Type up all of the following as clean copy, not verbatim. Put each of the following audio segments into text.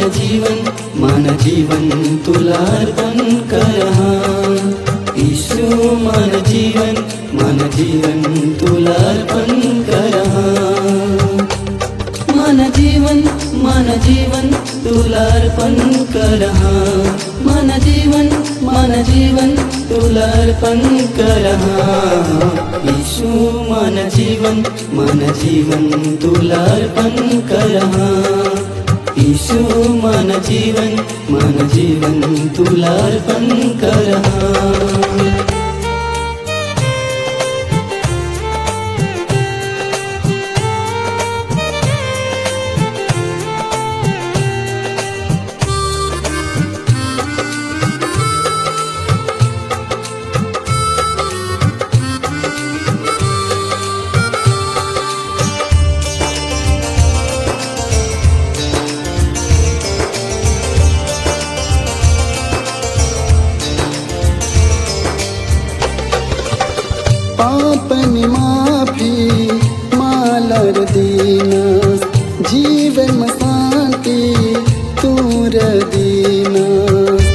मन जीवन तुला अर्पण करहा। ईशु मन जीवन तुला अर्पण करहा। मन जीवन तुला अर्पण करहा। मन जीवन तुला अर्पण करहा। ईशु मन जीवन तुला अर्पण करहा। ईशु मन जीवन तुला अर्पण करहा। पापनि माफी मालर दीनस। जीवन में शांति तूर दीनस।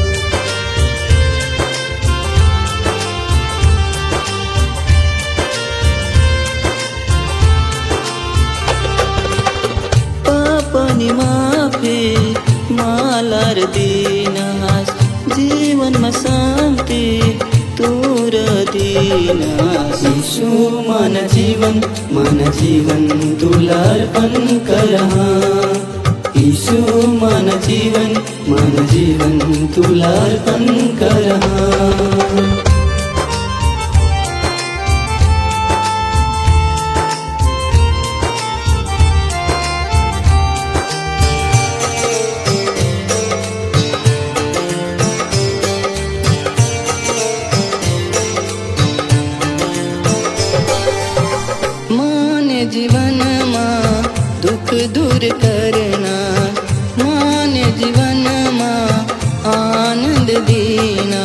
पापनि माफी मालर दीनस। जीवन में शांति तूर दीनस। ईशु मन जीवन तुला अर्पण करहा। ईशु मन जीवन तुला अर्पण करहा। जीवन माँ दुख दूर करना। मान जीवन माँ आनंद देना।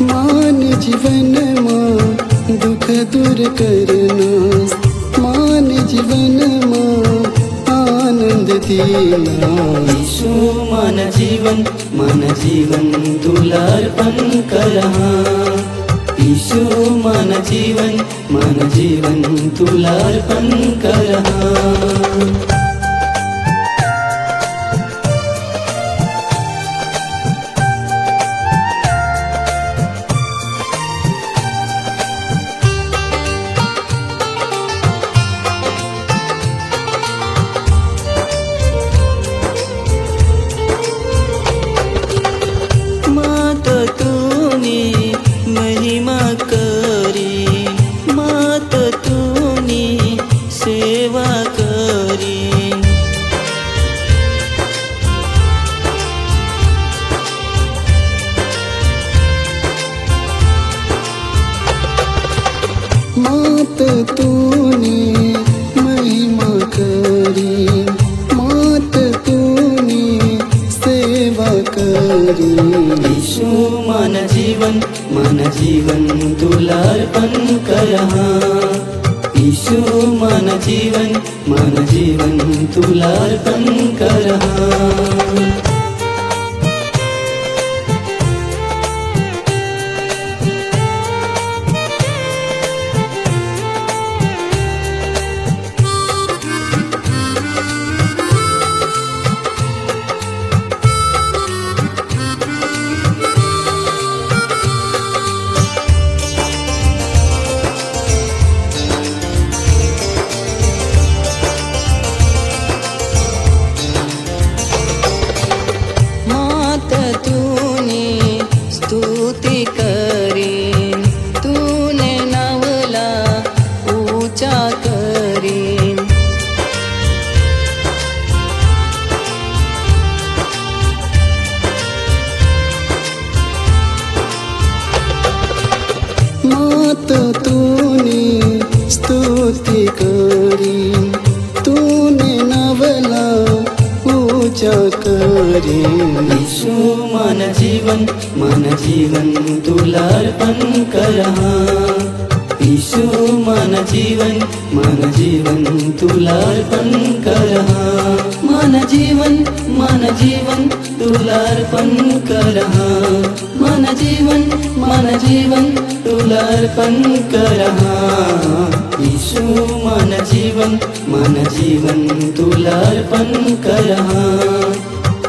मान जीवन माँ दुख दूर करना। मान जीवन माँ आनंद देना। ईशु मन जीवन तुला अर्पण करहा। ईशु मन जीवन तुला अर्पण करहा। महिमा करी मात तूनी सेवा करी। मात तूनी महिमा करी। मात तूनी सेवा करी। ईशु मन जीवन तुला अर्पण करहा। ईशु मन जीवन तुला अर्पण करहा। स्तुति करी। तूने नावला ऊंचा करी। मात तूने स्तुति करी। तूने नावला ऊंचा पूजा करीन येशू मन जीवन तुला अर्पण करहा येशू मन जीवन तुला अर्पण करहा मन जीवन तुला अर्पण करहा मन जीवन तुला अर्पण करहा येशू मन जीवन तुला अर्पण करहा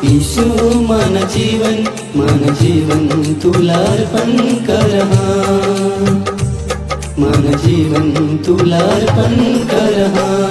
येशू मन जीवन तुला अर्पण करहा मन जीवन तुला अर्पण करहा